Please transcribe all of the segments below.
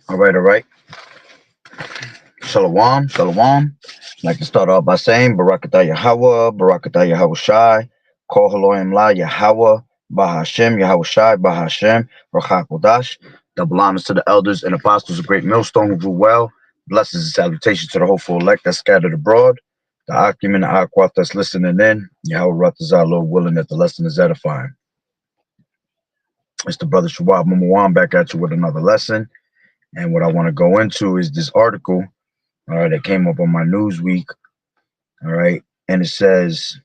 All right, all right. Shalom, shalom. I'd like to start off by saying Barakatah Yahweh, Barakatah Yahweh Shai, Kol Haloim La Yahweh, Bahashem, Yahweh Shai, Bahashem, Rachak Kodash. Double honors to the elders and apostles of Great Millstone who grew well. Blessings and salutations to the hopeful elect that's scattered abroad. The Akim and the Akwat that's listening in. Yahweh Ratazah, Lord willing that the lesson is edifying. It's the brother Shawab Mamawan back at you with another lesson. And what I want to go into is this article, all right, that came up on my Newsweek, all right, and it says,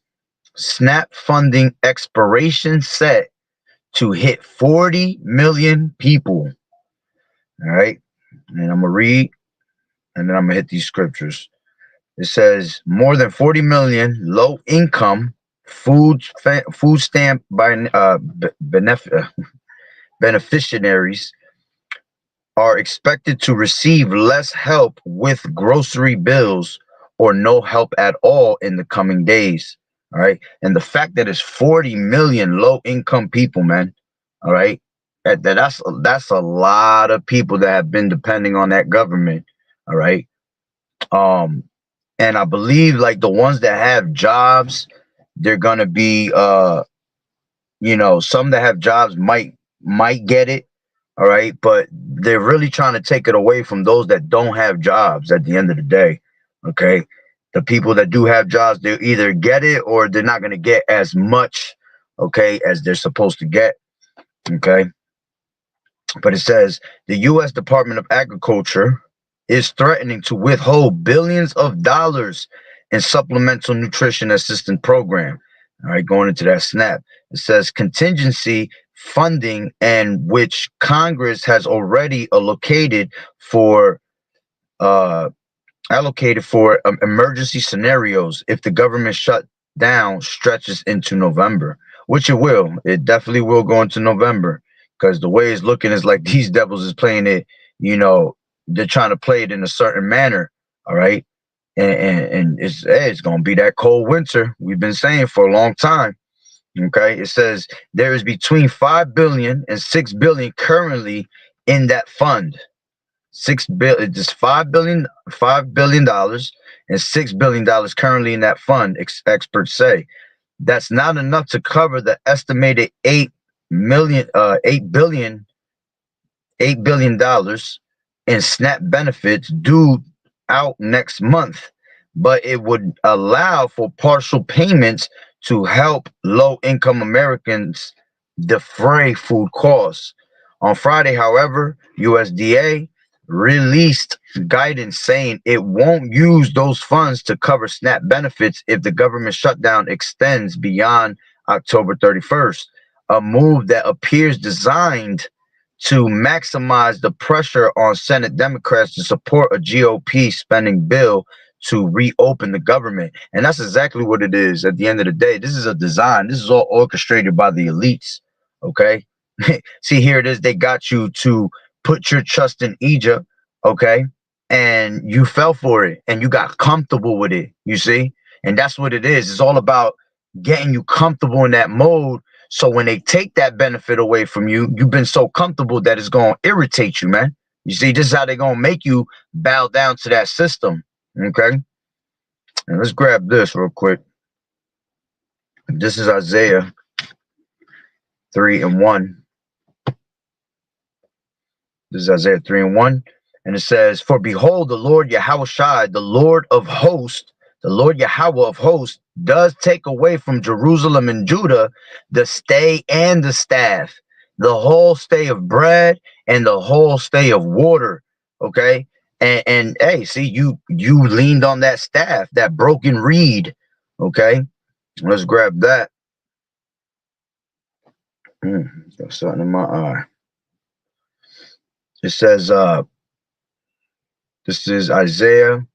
SNAP funding expiration set to hit 40 million people, all right, and I'm going to read, and then I'm going to hit these scriptures. It says, more than 40 million low-income food stamp beneficiaries are expected to receive less help with grocery bills or no help at all in the coming days. All right. And the fact that it's 40 million low income people, man. All right. That's a lot of people that have been depending on that government. All right. And I believe like the ones that have jobs, they're gonna be some that have jobs might get it. All right, but they're really trying to take it away from those that don't have jobs at the end of the day. Okay, the people that do have jobs, they'll either get it or they're not going to get as much, okay, as they're supposed to get. Okay, but it says the U.S. Department of Agriculture is threatening to withhold billions of dollars in supplemental nutrition assistance program. All right, going into that SNAP, it says contingency funding and which Congress has already for emergency scenarios if the government shutdown stretches into November, which it will. It definitely will go into November because the way it's looking is like these devils is playing it. They're trying to play it in a certain manner. All right, and it's gonna be that cold winter we've been saying for a long time. Okay, it says there is between 5 billion and 6 billion currently in that fund. 6 billion, just $5 billion and $6 billion currently in that fund. Experts say that's not enough to cover the estimated 8 billion dollars in SNAP benefits due out next month, but it would allow for partial payments to help low-income Americans defray food costs. On Friday, however, USDA released guidance saying it won't use those funds to cover SNAP benefits if the government shutdown extends beyond October 31st, a move that appears designed to maximize the pressure on Senate Democrats to support a GOP spending bill to reopen the government. And that's exactly what it is at the end of the day. This is a design. This is all orchestrated by the elites. Okay. See, here it is. They got you to put your trust in Egypt. Okay. And you fell for it and you got comfortable with it. You see? And that's what it is. It's all about getting you comfortable in that mode. So when they take that benefit away from you, you've been so comfortable that it's going to irritate you, man. You see, this is how they're going to make you bow down to that system. Okay, and let's grab this real quick. This is Isaiah 3:1. This is Isaiah 3:1, and it says, "For behold, the Lord Yahweh Shai, the Lord of hosts, the Lord Yahweh of hosts, does take away from Jerusalem and Judah the stay and the staff, the whole stay of bread and the whole stay of water." Okay. And hey, see, you leaned on that staff, that broken reed. Okay, let's grab that. Got something in my eye. It says, this is Isaiah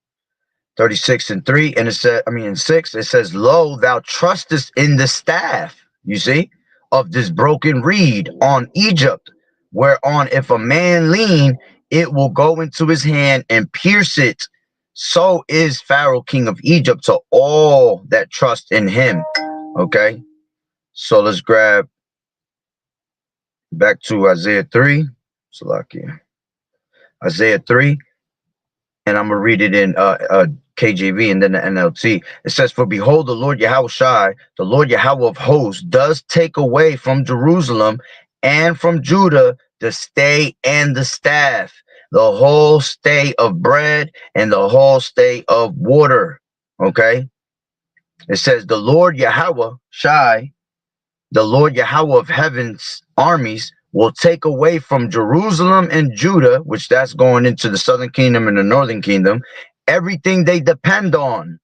36:3, and it said, in 6, it says, "Lo, thou trustest in the staff, you see, of this broken reed on Egypt, whereon if a man lean, it will go into his hand and pierce it. So is Pharaoh, king of Egypt, to all that trust in him. Okay, so let's grab back to Isaiah 3. Salakia. Isaiah 3, and I'm gonna read it in KJV and then the NLT. It says, "For behold, the Lord Yahushai, the Lord Yahweh of hosts, does take away from Jerusalem and from Judah the stay and the staff, the whole stay of bread and the whole stay of water." Okay, it says, "The Lord Yahweh Shai, the Lord Yahweh of heaven's armies, will take away from Jerusalem and Judah," which that's going into the southern kingdom and the northern kingdom, "everything they depend on,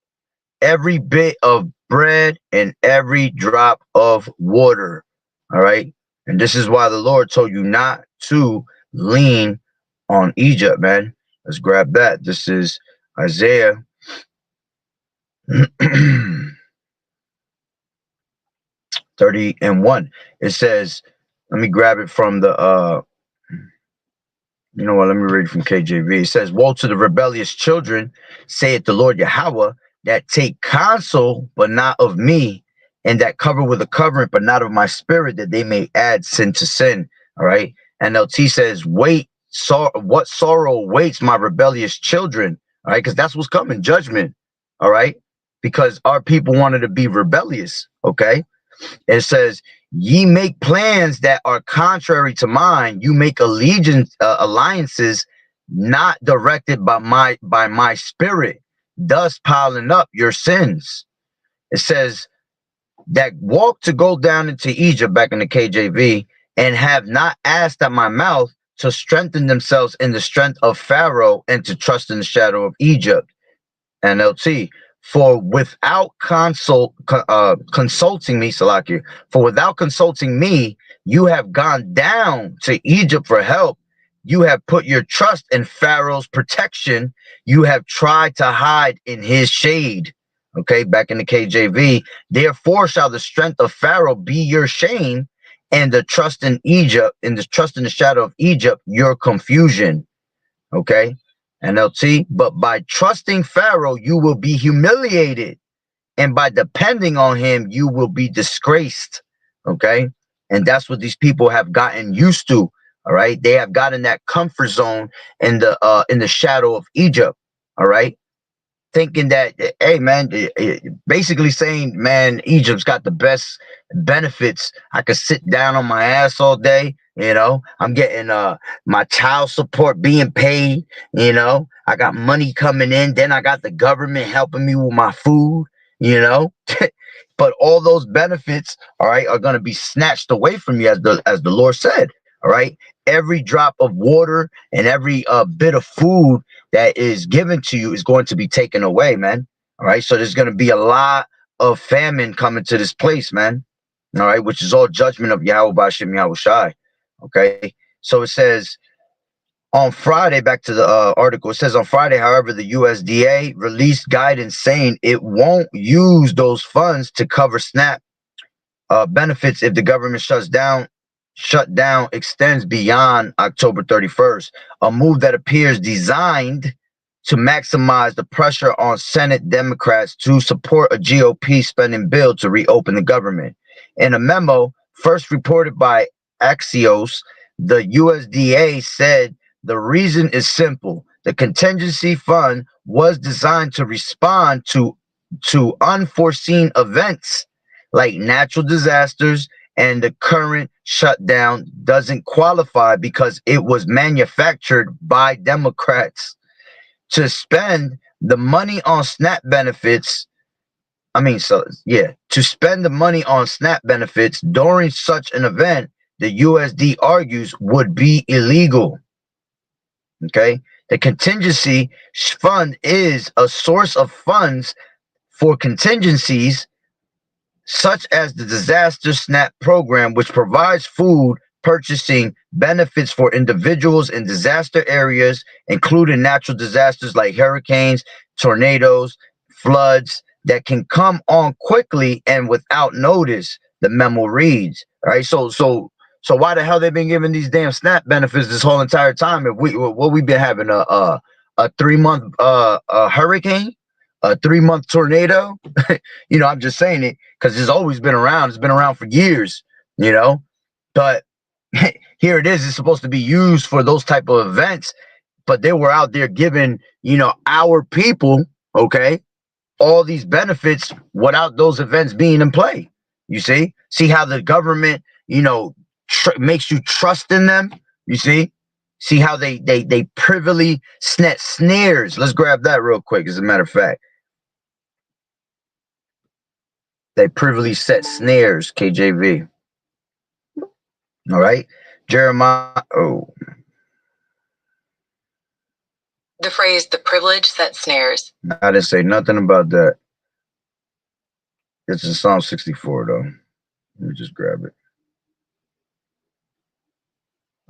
every bit of bread and every drop of water." All right. And this is why the Lord told you not to lean on Egypt, man. Let's grab that. This is Isaiah 30 and 1. It says, let me grab it from the you know what? Let me read from KJV. It says, "Woe to the rebellious children, saith the Lord Yahweh, that take counsel, but not of me, and that cover with a covering, but not of my spirit, that they may add sin to sin." All right. NLT says, "Wait, what sorrow waits my rebellious children?" All right, because that's what's coming, judgment. All right, because our people wanted to be rebellious. Okay. It says, "Ye make plans that are contrary to mine. You make alliances not directed by my spirit, thus piling up your sins." It says, "That walk to go down into Egypt," back in the KJV, "and have not asked at my mouth to strengthen themselves in the strength of Pharaoh and to trust in the shadow of Egypt." NLT, "For without consulting me, Salakia, for without consulting me, you have gone down to Egypt for help. You have put your trust in Pharaoh's protection. You have tried to hide in his shade." Okay, back in the KJV, "Therefore shall the strength of Pharaoh be your shame, and the trust in Egypt, and the trust in the shadow of Egypt, your confusion." Okay. NLT, "But by trusting Pharaoh, you will be humiliated, and by depending on him, you will be disgraced." Okay. And that's what these people have gotten used to. All right. They have gotten that comfort zone in the shadow of Egypt. All right, thinking that, hey man, basically saying, man, Egypt's got the best benefits. I could sit down on my ass all day. I'm getting my child support being paid. I got money coming in. Then I got the government helping me with my food. you know but all those benefits, all right, are going to be snatched away from you, as the Lord said. All right, every drop of water and every bit of food that is given to you is going to be taken away, man. All right, so there's going to be a lot of famine coming to this place, man. All right, which is all judgment of Yahweh Bashim Yahweh Shai. Okay, so it says on Friday, back to the article, it says on Friday, however, the USDA released guidance saying it won't use those funds to cover SNAP benefits if the government shutdown extends beyond October 31st, a move that appears designed to maximize the pressure on Senate Democrats to support a GOP spending bill to reopen the government. In a memo first reported by Axios, the USDA said the reason is simple. The contingency fund was designed to respond to unforeseen events like natural disasters, and the current shutdown doesn't qualify because it was manufactured by Democrats. To spend the money on SNAP benefits, to spend the money on SNAP benefits during such an event, the USD argues, would be illegal. Okay, the contingency fund is a source of funds for contingencies such as the Disaster SNAP program, which provides food purchasing benefits for individuals in disaster areas, including natural disasters like hurricanes, tornadoes, floods that can come on quickly and without notice. The memo reads, all right, so why the hell they been giving these damn SNAP benefits this whole entire time if we've been having a a 3 month a hurricane, a 3 month tornado. I'm just saying it because it's always been around. It's been around for years, you know. But here it is. It's supposed to be used for those type of events, but they were out there giving, our people, okay, all these benefits without those events being in play. You see how the government, makes you trust in them. You see how they privily set snares. Let's grab that real quick. As a matter of fact, they privily set snares. KJV. All right, Jeremiah. Oh, the phrase "the privilege set snares." I didn't say nothing about that. It's in Psalm 64, though. Let me just grab it.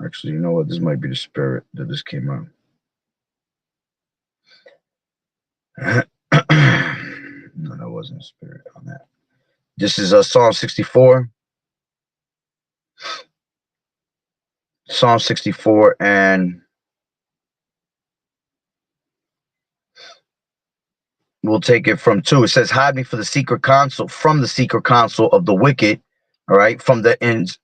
Actually, you know what? This might be the spirit that this came out. No, that wasn't a spirit on that. This is Psalm 64. Psalm 64, and we'll take it from 2. It says, hide me from the secret counsel of the wicked, all right, from the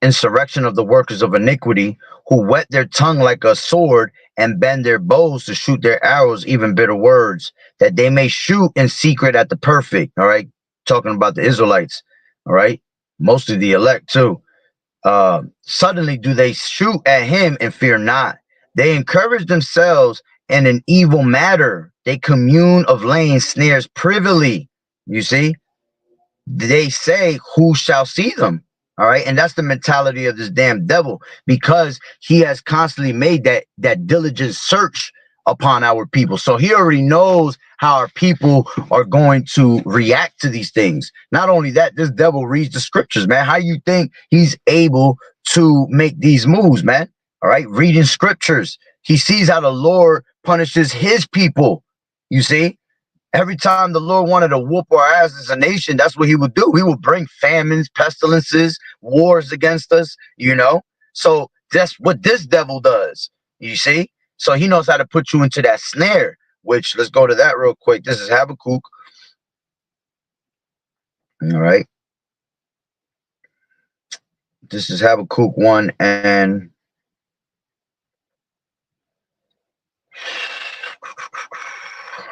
insurrection of the workers of iniquity, who whet their tongue like a sword and bend their bows to shoot their arrows, even bitter words, that they may shoot in secret at the perfect, all right, talking about the Israelites, all right, mostly the elect too. Suddenly do they shoot at him and fear not. They encourage themselves in an evil matter. They commune of laying snares privily. You see, they say, who shall see them? All right. And that's the mentality of this damn devil, because he has constantly made that diligent search upon our people. So he already knows how our people are going to react to these things. Not only that, this devil reads the scriptures, man. How you think he's able to make these moves, man? All right. Reading scriptures. He sees how the Lord punishes his people. You see? Every time the Lord wanted to whoop our ass as a nation, that's what he would do. He would bring famines, pestilences, wars against us, So that's what this devil does, you see? So he knows how to put you into that snare, which, let's go to that real quick. This is Habakkuk. All right. This is Habakkuk 1, and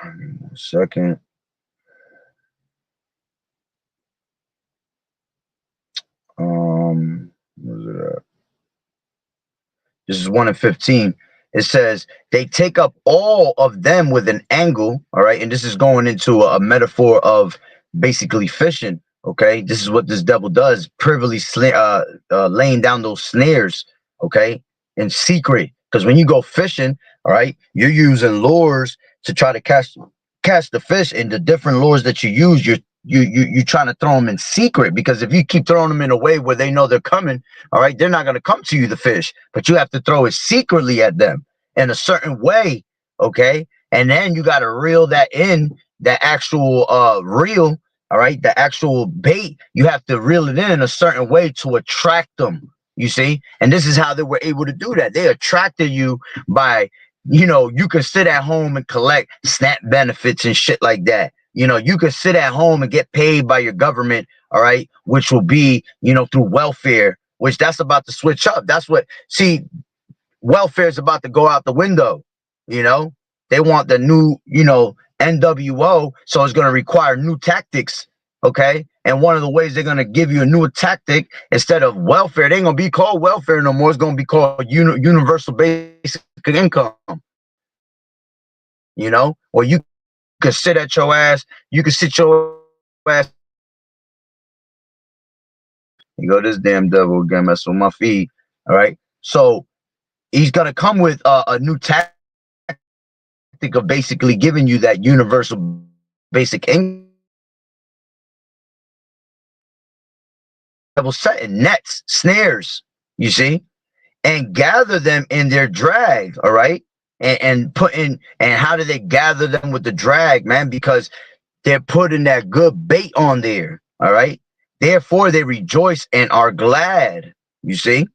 one second. Where's it at? This is 1 and 15. It says, they take up all of them with an angle. All right. And this is going into a metaphor of basically fishing. Okay. This is what this devil does, privily laying down those snares. Okay. In secret. Because when you go fishing, all right, you're using lures to try to catch the fish, and the different lures that you use, you're trying to throw them in secret, because if you keep throwing them in a way where they know they're coming, all right, they're not going to come to you, the fish, but you have to throw it secretly at them in a certain way. Okay. And then you got to reel that in, that actual reel, all right, the actual bait, you have to reel it in a certain way to attract them, you see. And this is how they were able to do that. They attracted you by, you could sit at home and collect SNAP benefits and shit like that. You could sit at home and get paid by your government, all right, which will be, through welfare, which that's about to switch up. That's what, see, welfare is about to go out the window. They want the new, NWO, so it's going to require new tactics. Okay. And one of the ways they're going to give you a new tactic, instead of welfare, it ain't going to be called welfare no more. It's going to be called universal basic income. Or you could sit at your ass. You could sit your ass. You go, this damn devil again messing with my feet. All right. So he's going to come with a new tactic of basically giving you that universal basic income. Setting nets, snares, you see, and gather them in their drag. All right. And how do they gather them with the drag, man? Because they're putting that good bait on there. All right. Therefore, they rejoice and are glad. You see?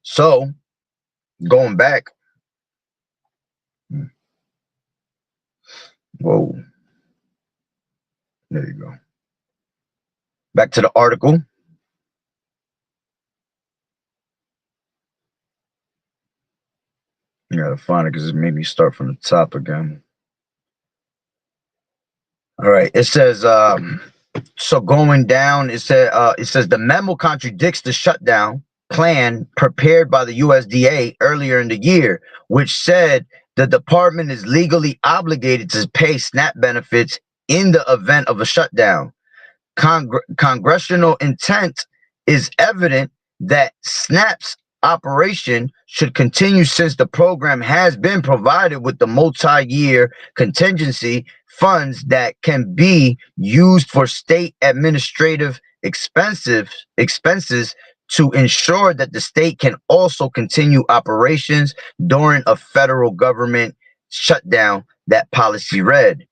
So, going back. Whoa. There you go. Back to the article. You gotta find it because it made me start from the top again. All right. It says so going down, it says the memo contradicts the shutdown plan prepared by the USDA earlier in the year, which said the department is legally obligated to pay SNAP benefits in the event of a shutdown. Congressional intent is evident that SNAP's operation should continue since the program has been provided with the multi-year contingency funds that can be used for state administrative expenses to ensure that the state can also continue operations during a federal government shutdown, that policy read.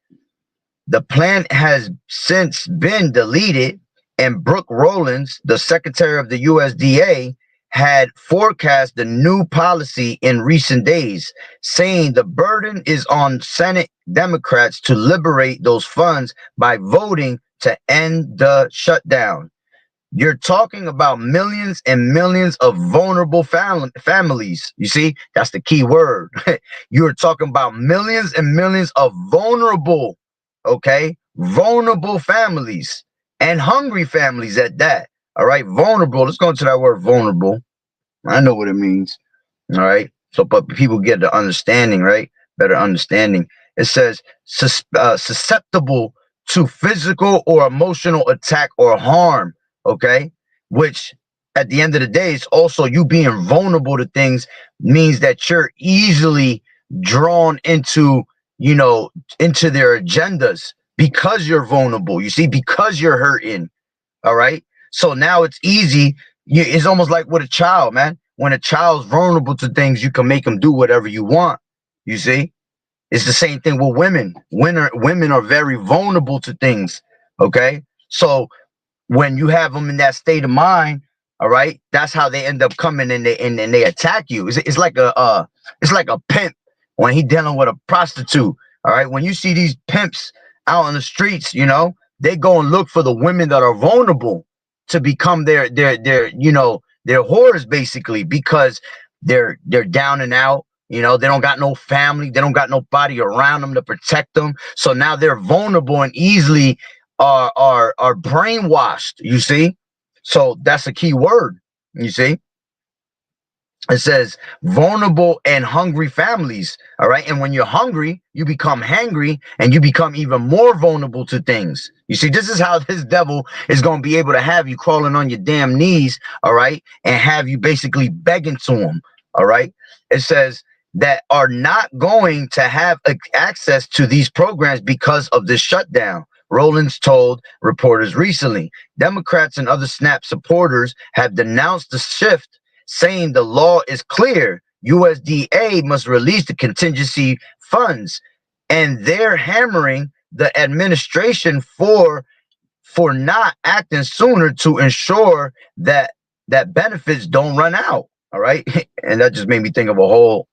The plan has since been deleted, and Brooke Rollins, the secretary of the USDA, had forecast the new policy in recent days, saying the burden is on Senate Democrats to liberate those funds by voting to end the shutdown. You're talking about millions and millions of vulnerable families. You see, that's the key word. You're talking about millions and millions of vulnerable, okay, vulnerable families and hungry families at that. All right, vulnerable. Let's go into that word vulnerable. I know what it means. All right. So, but people get the understanding, right? Better understanding. It says susceptible to physical or emotional attack or harm. Okay. Which at the end of the day, it's also you being vulnerable to things means that you're easily drawn into, you know, into their agendas because you're vulnerable. You see, because you're hurting. All right. So now it's easy. It's almost like with a child, man. When a child's vulnerable to things, you can make them do whatever you want. You see, it's the same thing with women. Women are very vulnerable to things. Okay. So when you have them in that state of mind, all right, that's how they end up coming and they attack you. It's like it's like a pimp when he dealing with a prostitute. All right, when you see these pimps out on the streets, you know they go and look for the women that are vulnerable to become their their whores basically because they're down and out. You know, they don't got no family, they don't got nobody around them to protect them. So now they're vulnerable and easily are brainwashed. You see, so that's a key word. You see, it says vulnerable and hungry families. All right, and when you're hungry, you become hangry, and you become even more vulnerable to things. You see, this is how this devil is going to be able to have you crawling on your damn knees. All right, and have you basically begging to him. All right, it says that are not going to have access to these programs because of this shutdown. Rollins told reporters recently. Democrats and other SNAP supporters have denounced the shift, saying the law is clear. USDA must release the contingency funds, and they're hammering the administration for not acting sooner to ensure that benefits don't run out. All right, and that just made me think of a whole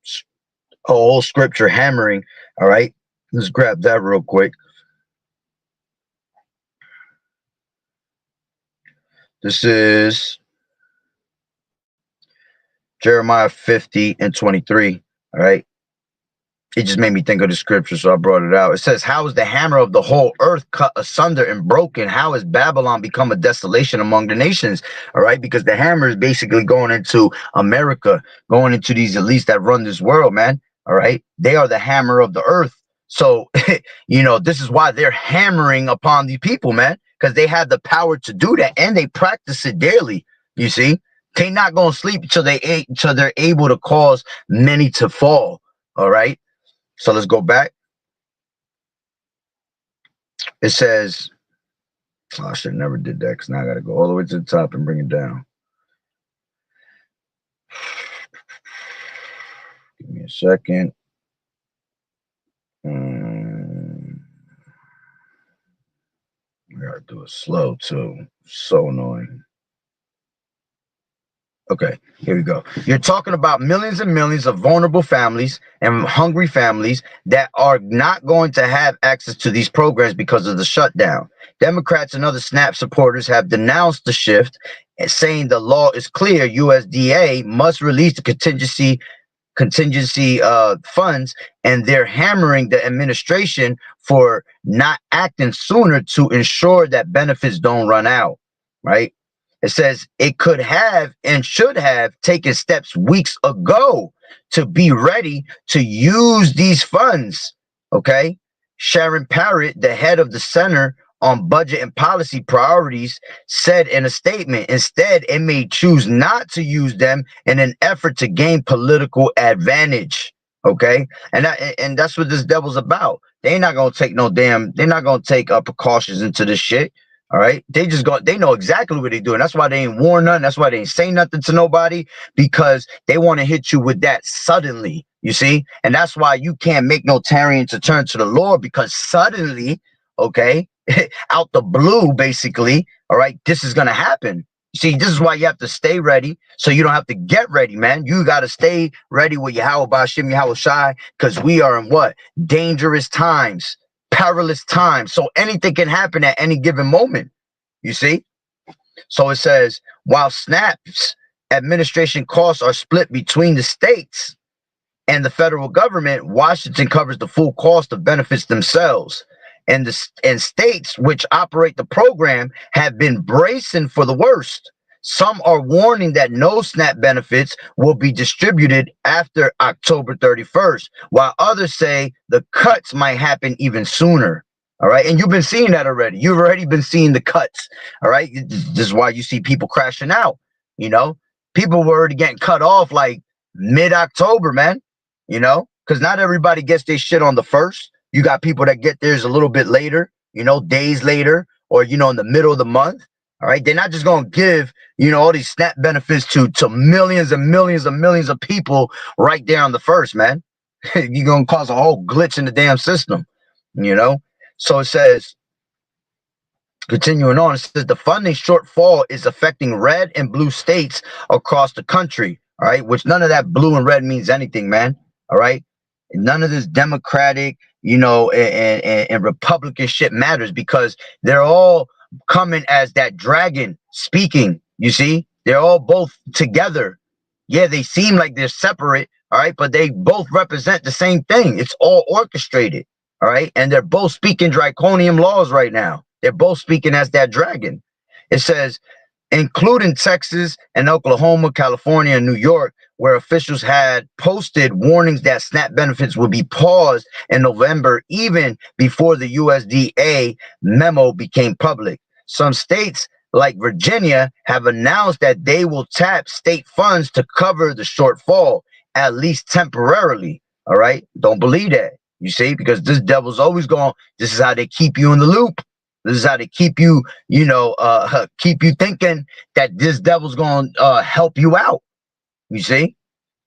scripture hammering. All right, let's grab that real quick. This is Jeremiah 50 and 23. All right. It just made me think of the scripture, so I brought it out. It says, how is the hammer of the whole earth cut asunder and broken? How has Babylon become a desolation among the nations? All right, because the hammer is basically going into America, going into these elites that run this world, man. All right, they are the hammer of the earth. So, this is why they're hammering upon the people, man, because they have the power to do that and they practice it daily. You see, they not gonna sleep till they're able to cause many to fall. All right. So let's go back. It says, oh, I should have never did that because now I got to go all the way to the top and bring it down. Give me a second. I got to do it slow too. So annoying. Okay, here we go. You're talking about millions and millions of vulnerable families and hungry families that are not going to have access to these programs because of the shutdown. Democrats and other SNAP supporters have denounced the shift, saying the law is clear. USDA must release the contingency funds, and they're hammering the administration for not acting sooner to ensure that benefits don't run out, right? It says it could have and should have taken steps weeks ago to be ready to use these funds. Okay. Sharon Parrott, the head of the Center on Budget and Policy Priorities, said in a statement, instead, it may choose not to use them in an effort to gain political advantage. Okay. And that's what this devil's about. They ain't not gonna take no damn, they're not gonna take precautions into this shit. All right. They know exactly what they're doing. That's why they ain't warn nothing. That's why they ain't say nothing to nobody, because they want to hit you with that suddenly. You see? And that's why you can't make no Tarian to turn to the Lord, because suddenly, okay, out the blue, basically, all right, this is gonna happen. See, this is why you have to stay ready, so you don't have to get ready, man. You got to stay ready with Yahweh Bashim Yahweh Shai, because we are in what? Dangerous times, perilous times. So anything can happen at any given moment, you see? So it says, while SNAP's administration costs are split between the states and the federal government, Washington covers the full cost of benefits themselves. And states which operate the program have been bracing for the worst. Some are warning that no SNAP benefits will be distributed after October 31st, while others say the cuts might happen even sooner. All right. And you've been seeing that already. You've already been seeing the cuts. All right. This is why you see people crashing out. You know, people were already getting cut off like mid-October, man. Because not everybody gets their shit on the first. You got people that get theirs a little bit later, days later, or in the middle of the month. All right. They're not just gonna give, all these SNAP benefits to millions and millions and millions of people right there on the first, man. You're gonna cause a whole glitch in the damn system, you know. So it says, continuing on, it says the funding shortfall is affecting red and blue states across the country. All right, which none of that blue and red means anything, man. All right, none of this Democratic, and Republican shit matters, because they're all coming as that dragon speaking. You see, they're all both together. Yeah, they seem like they're separate. All right, but they both represent the same thing. It's all orchestrated. All right, and they're both speaking draconian laws right now. They're both speaking as that dragon. It says, including Texas and Oklahoma, California, and New York, where officials had posted warnings that SNAP benefits would be paused in November, even before the USDA memo became public. Some states, like Virginia, have announced that they will tap state funds to cover the shortfall, at least temporarily. All right? Don't believe that. You see, because this devil's always going, this is how they keep you in the loop. This is how they keep you, keep you thinking that this devil's going to help you out. You see?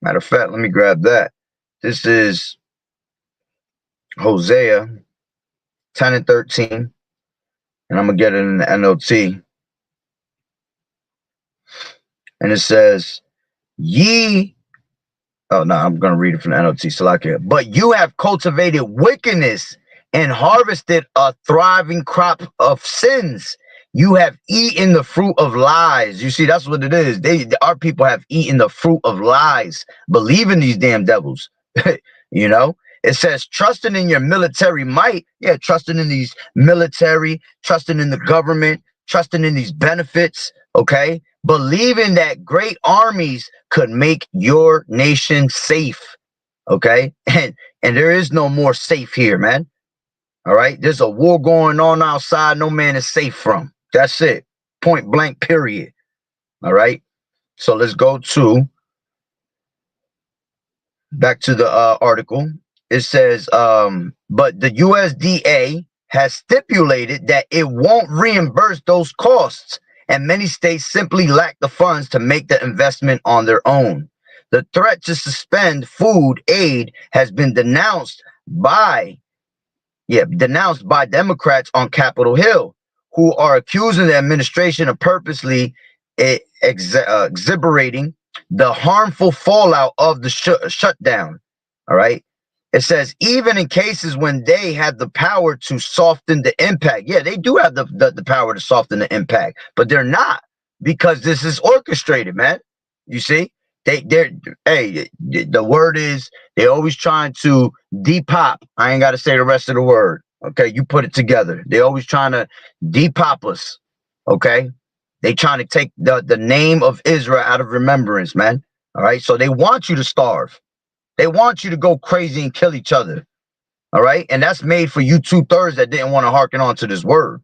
Matter of fact, let me grab that. This is Hosea 10 and 13. And I'm going to get it in the NLT. And it says, ye. Oh, no, I'm going to read it from the NLT. Salakia. But you have cultivated wickedness and harvested a thriving crop of sins. You have eaten the fruit of lies. You see, that's what it is. Our people have eaten the fruit of lies, believing these damn devils. It says, trusting in your military might. Yeah, trusting in these military, trusting in the government, trusting in these benefits. Okay, believing that great armies could make your nation safe. Okay, and there is no more safe here, man. All right, there's a war going on outside. No man is safe from. That's it. Point blank. Period. All right. So let's go to back to the article. It says, but the USDA has stipulated that it won't reimburse those costs, and many states simply lack the funds to make the investment on their own. The threat to suspend food aid has been denounced by Democrats on Capitol Hill, who are accusing the administration of purposely exhiberating the harmful fallout of the shutdown. All right. It says, even in cases when they had the power to soften the impact. Yeah, they do have the power to soften the impact, but they're not, because this is orchestrated, man. You see? They're, hey, the word is, they're always trying to depop. I ain't got to say the rest of the word. Okay. You put it together. They're always trying to depop us. Okay. They trying to take the name of Israel out of remembrance, man. All right. So they want you to starve. They want you to go crazy and kill each other. All right. And that's made for you 2/3 that didn't want to hearken on to this word.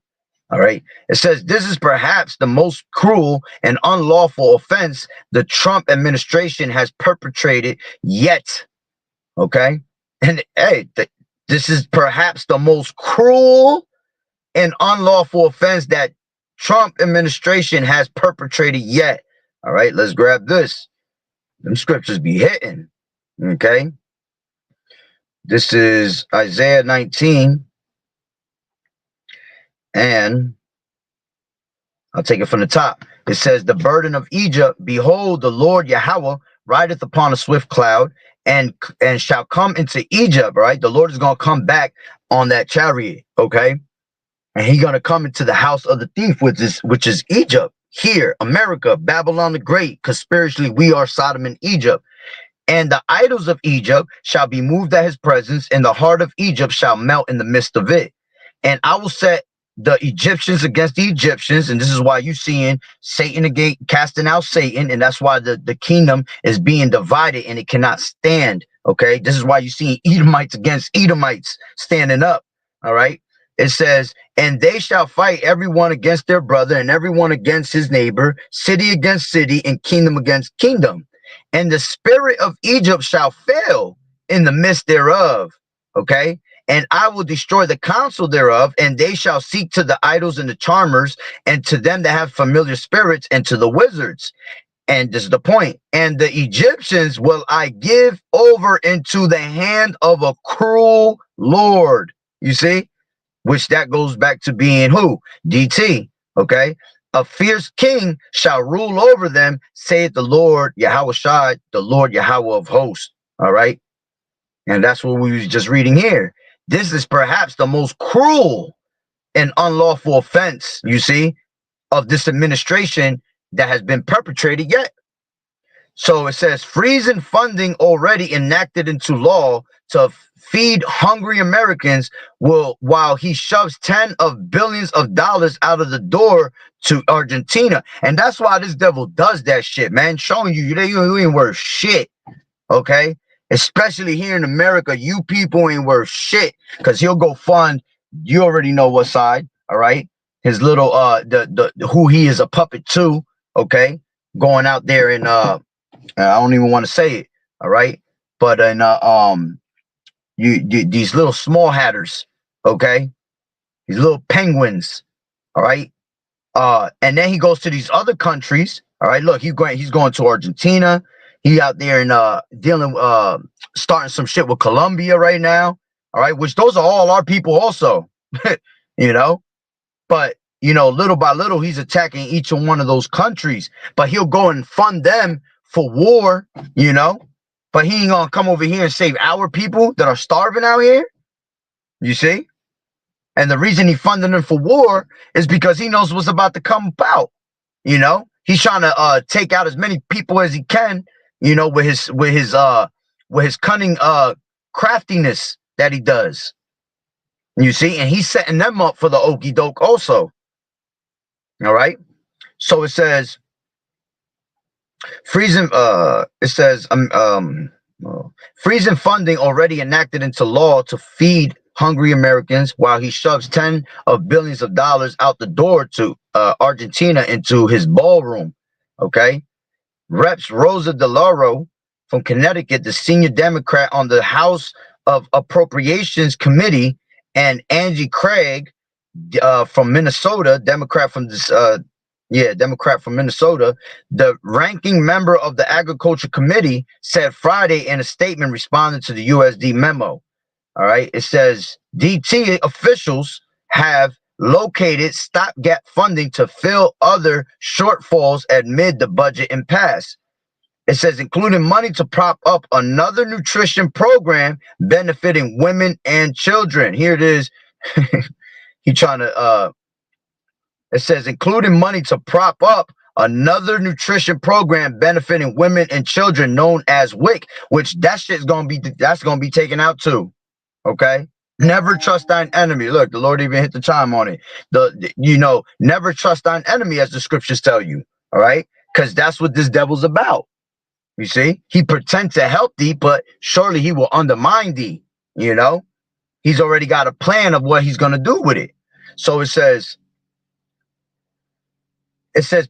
All right. It says, this is perhaps the most cruel and unlawful offense the Trump administration has perpetrated yet. Okay. And hey, this is perhaps the most cruel and unlawful offense that Trump administration has perpetrated yet. All right. Let's grab this. Them scriptures be hitting. Okay. This is Isaiah 19, and I'll take it from the top. It says, the burden of Egypt, behold, the Lord Yahweh rideth upon a swift cloud, and shall come into Egypt, right? The Lord is going to come back on that chariot, okay? And he's going to come into the house of the thief, which is Egypt, here, America, Babylon the Great, because spiritually we are Sodom and Egypt. And the idols of Egypt shall be moved at his presence, and the heart of Egypt shall melt in the midst of it. And I will set the Egyptians against the Egyptians, and this is why you seeing Satan again casting out Satan, and that's why the kingdom is being divided and it cannot stand. Okay, this is why you see Edomites against Edomites standing up. All right, it says, and they shall fight everyone against their brother, and everyone against his neighbor, city against city, and kingdom against kingdom. And the spirit of Egypt shall fail in the midst thereof. Okay. And I will destroy the counsel thereof, and they shall seek to the idols and the charmers, and to them that have familiar spirits, and to the wizards. And this is the point. And the Egyptians will I give over into the hand of a cruel Lord. You see? Which that goes back to being who? DT. Okay. A fierce king shall rule over them, saith the Lord Yahweh Shai, the Lord Yahweh of hosts. All right. And that's what we was just reading here. This is perhaps the most cruel and unlawful offense, you see, of this administration that has been perpetrated yet. So it says, freezing funding already enacted into law to feed hungry Americans will, while he shoves tens of billions of dollars out of the door to Argentina. And that's why this devil does that shit, man. Showing you ain't worth shit. Okay. Especially here in America, you people ain't worth shit, because he'll go fund, you already know what side. All right. His little the who he is a puppet to. Okay. Going out there and I don't even want to say it. All right. But in these little small hatters. Okay. These little penguins. All right. And then he goes to these other countries. All right, look, he's going to Argentina. He out there and dealing starting some shit with Colombia right now. All right, which those are all our people also. you know, but little by little he's attacking each and one of those countries. But he'll go and fund them for war, but he ain't gonna come over here and save our people that are starving out here. You see? And the reason he funded them for war is because he knows what's about to come about. He's trying to take out as many people as he can, with his cunning craftiness that he does. You see, and he's setting them up for the okey doke also. All right. So it says freezing freezing funding already enacted into law to feed hungry Americans, while he shoves tens of billions of dollars out the door to Argentina into his ballroom. Okay. Reps Rosa DeLauro from Connecticut, the senior Democrat on the House of Appropriations Committee, and Angie Craig from Minnesota, Democrat from Minnesota, the ranking member of the Agriculture Committee, said Friday in a statement responding to the USD memo. All right. It says DT officials have located stopgap funding to fill other shortfalls amid the budget impasse. It says, including money to prop up another nutrition program benefiting women and children. Here it is. He trying to it says, including money to prop up another nutrition program benefiting women and children known as WIC, which that's gonna be taken out too. Okay. Never trust thine enemy. Look, the Lord even hit the chime on it. Never trust thine enemy, as the scriptures tell you. All right. Because that's what this devil's about. You see, he pretends to help thee, but surely he will undermine thee. He's already got a plan of what he's going to do with it. So it says,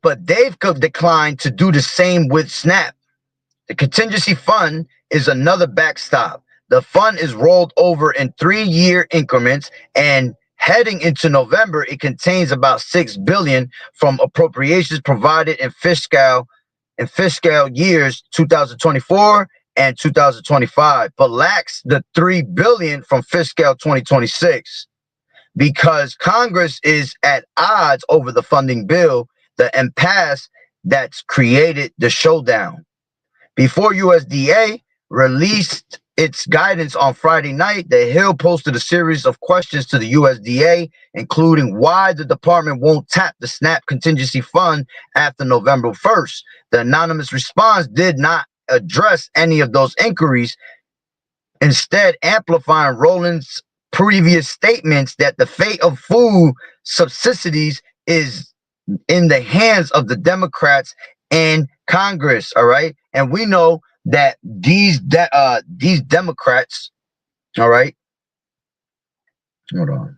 but they've declined to do the same with SNAP. The contingency fund is another backstop. The fund is rolled over in 3-year increments, and heading into November, it contains about $6 billion from appropriations provided in fiscal years 2024 and 2025, but lacks the $3 billion from fiscal 2026. Because Congress is at odds over the funding bill, the impasse that's created the showdown. Before USDA released its guidance on Friday night, the Hill posted a series of questions to the USDA, including why the department won't tap the SNAP contingency fund after November 1st. The anonymous response did not address any of those inquiries, instead amplifying Rowland's previous statements that the fate of food subsidies is in the hands of the Democrats and Congress. All right. And we know that these Democrats, all right. Hold on.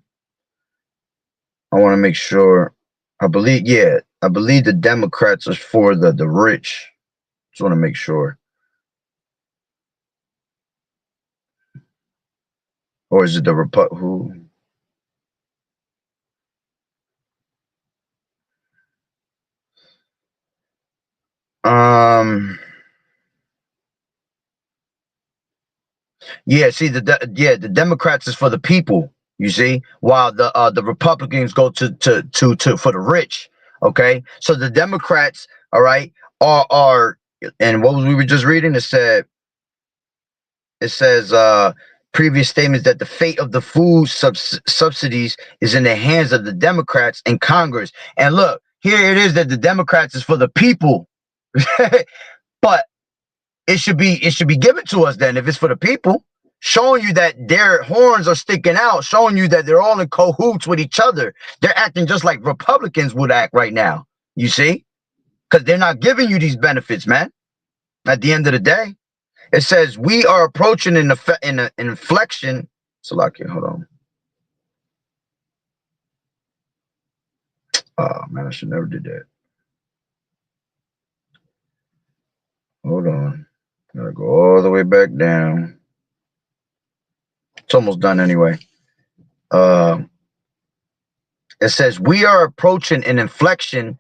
I want to make sure. I believe the Democrats are for the rich. Just want to make sure. Or is it the who? Yeah, see the Democrats is for the people, you see, while the Republicans go to for the rich. Okay, so the Democrats, all right, are and what we were just reading, it says previous statements that the fate of the food subsidies is in the hands of the Democrats and Congress. And look, here it is that the Democrats is for the people. But it should be given to us then if it's for the people, showing you that their horns are sticking out, showing you that they're all in cahoots with each other. They're acting just like Republicans would act right now, you see, because they're not giving you these benefits, man. At the end of the day, it says we are approaching an inflection. Salakia, hold on. Oh man, I should never did that. Hold on. Gotta go all the way back down. It's almost done anyway. It says we are approaching an inflection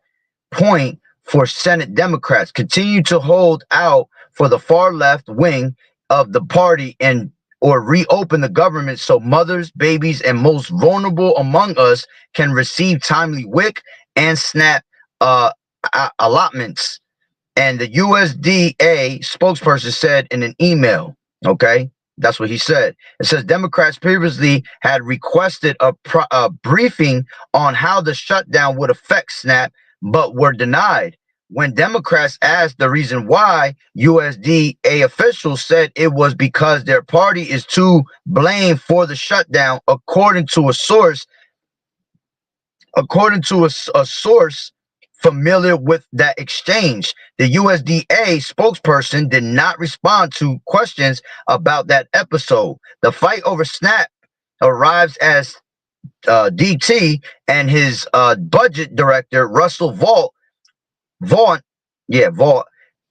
point for Senate Democrats. Continue to hold out for the far left wing of the party or reopen the government so mothers, babies, and most vulnerable among us can receive timely WIC and SNAP allotments. And the USDA spokesperson said in an email, okay, that's what he said. It says Democrats previously had requested a briefing on how the shutdown would affect SNAP, but were denied. When Democrats asked the reason why, USDA officials said it was because their party is to blame for the shutdown, according to a source familiar with that exchange. The USDA spokesperson did not respond to questions about that episode. The fight over SNAP arrives as DT and his budget director, Russell Vaught,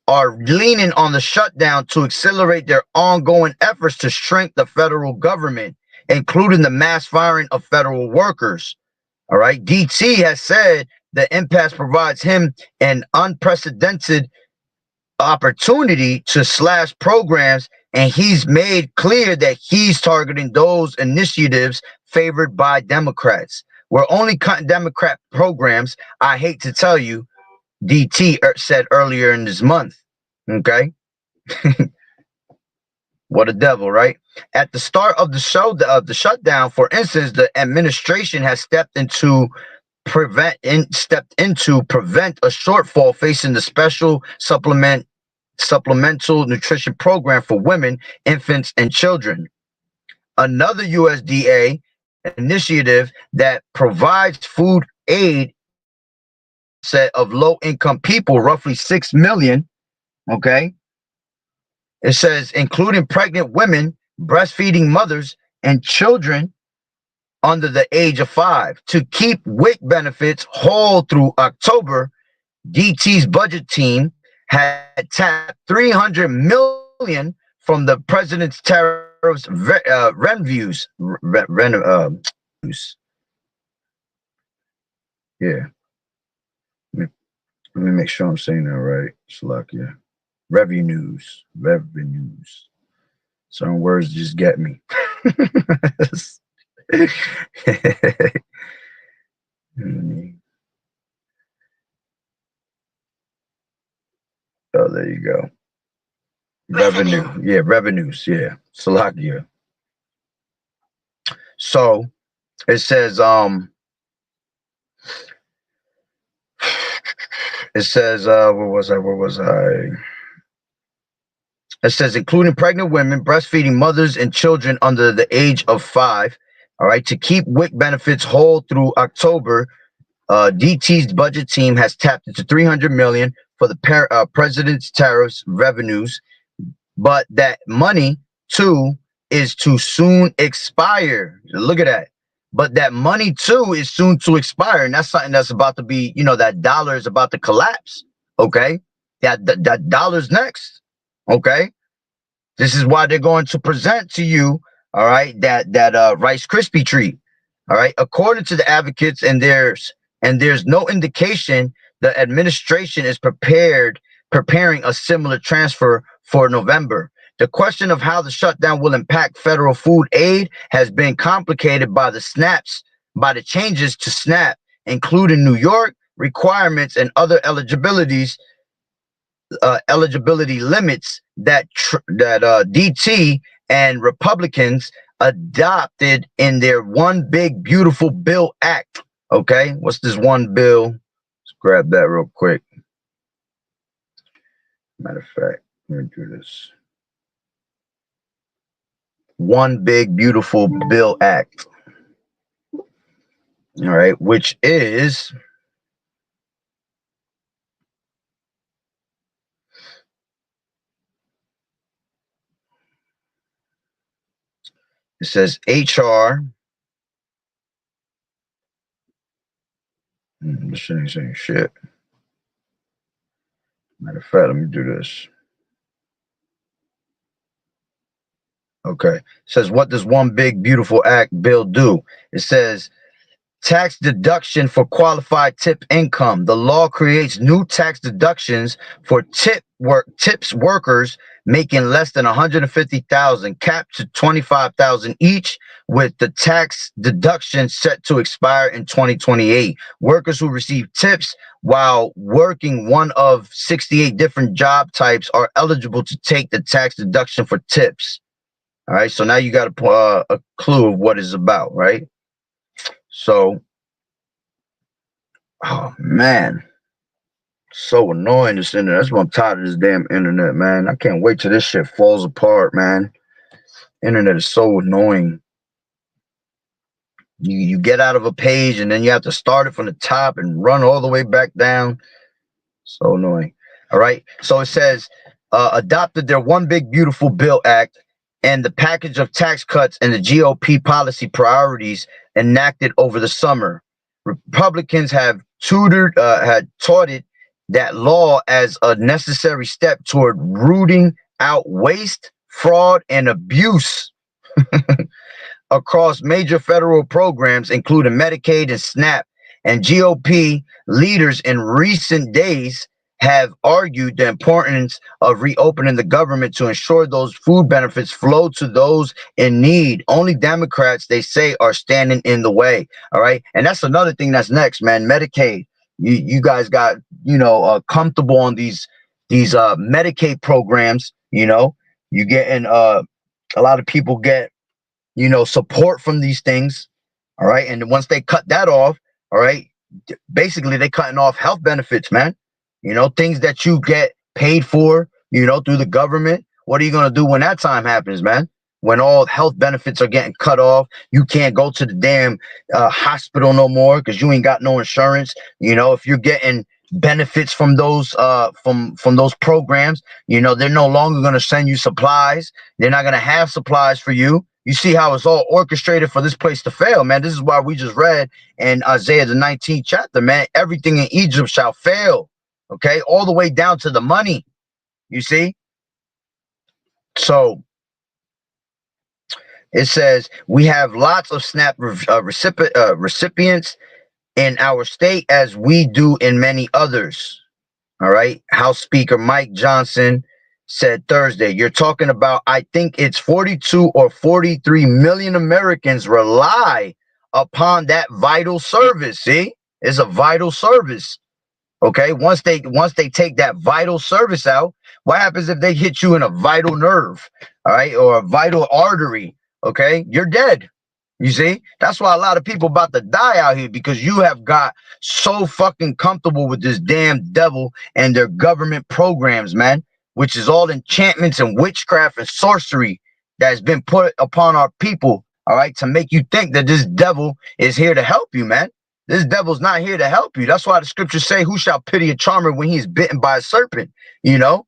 are leaning on the shutdown to accelerate their ongoing efforts to shrink the federal government, including the mass firing of federal workers. All right. DT has said the impasse provides him an unprecedented opportunity to slash programs, and he's made clear that he's targeting those initiatives favored by Democrats. We're only cutting Democrat programs. I hate to tell you, DT said earlier in this month. Okay, what a devil, right? At the start of the shutdown, for instance, the administration has stepped in to prevent a shortfall facing the special supplemental nutrition program for women, infants, and children. Another USDA initiative that provides food aid set of low income people, roughly 6 million. Okay. It says, including pregnant women, breastfeeding mothers, and children under the age of 5. To keep WIC benefits whole through October, DT's budget team had tapped 300 million from the president's tariffs revenues. Yeah, let me make sure I'm saying that right. Slovakia. Revenues. Certain words just get me. Oh, there you go. Revenue. Yeah, revenues. Yeah. Slovakia. So it says, where was I? It says, including pregnant women, breastfeeding mothers, and children under the age of 5. All right, to keep WIC benefits whole through October, DT's budget team has tapped into 300 million for the president's tariffs revenues, but that money too is to soon expire. Look at that. But that money too is soon to expire, and that's something that's about to be, that dollar is about to collapse. Okay, that dollar's next. Okay, this is why they're going to present to you, all right, that Rice Krispie treat. All right, according to the advocates, and there's no indication the administration is preparing a similar transfer for November. The question of how the shutdown will impact federal food aid has been complicated by the changes to SNAP, including New York requirements and other eligibility limits that DT and Republicans adopted in their One Big Beautiful Bill Act. Okay, what's this one bill? Let's grab that real quick. Matter of fact, let me do this. One Big Beautiful Bill Act. All right, which is it says HR. This shit ain't saying shit. Matter of fact, let me do this. Okay. It says, what does One Big Beautiful Act bill do? It says, tax deduction for qualified tip income. The law creates new tax deductions for tips workers making less than 150,000, capped to 25,000 each, with the tax deduction set to expire in 2028. Workers who receive tips while working one of 68 different job types are eligible to take the tax deduction for tips. All right, so now you got a clue of what it's about, right? So, oh man, so annoying this internet. That's why I'm tired of this damn internet, man. I can't wait till this shit falls apart, man. Internet is so annoying. You get out of a page and then you have to start it from the top and run all the way back down. So annoying. All right. So it says adopted their One Big Beautiful Bill Act and the package of tax cuts and the GOP policy priorities enacted over the summer. Republicans have touted that law as a necessary step toward rooting out waste, fraud, and abuse across major federal programs, including Medicaid and SNAP. And GOP leaders in recent days have argued the importance of reopening the government to ensure those food benefits flow to those in need. Only Democrats, they say, are standing in the way. All right. And that's another thing that's next, man. Medicaid. You guys got, comfortable on these Medicaid programs. You getting a lot of people get, support from these things. All right. And once they cut that off, all right, basically they cutting off health benefits, man. Things that you get paid for, through the government. What are you gonna do when that time happens, man? When all health benefits are getting cut off, you can't go to the damn hospital no more because you ain't got no insurance. If you're getting benefits from those programs, they're no longer gonna send you supplies. They're not gonna have supplies for you. You see how it's all orchestrated for this place to fail, man. This is why we just read in Isaiah the 19th chapter, man. Everything in Egypt shall fail. Okay, all the way down to the money. You see? So it says we have lots of SNAP recipients in our state as we do in many others. All right. House Speaker Mike Johnson said Thursday, you're talking about, I think it's 42 or 43 million Americans rely upon that vital service. See, it's a vital service. Okay. Once they take that vital service out, what happens if they hit you in a vital nerve? All right. Or a vital artery. Okay. You're dead. You see, that's why a lot of people about to die out here because you have got so fucking comfortable with this damn devil and their government programs, man, which is all enchantments and witchcraft and sorcery that has been put upon our people. All right. To make you think that this devil is here to help you, man. This devil's not here to help you. That's why the scriptures say, who shall pity a charmer when he's bitten by a serpent? We ain't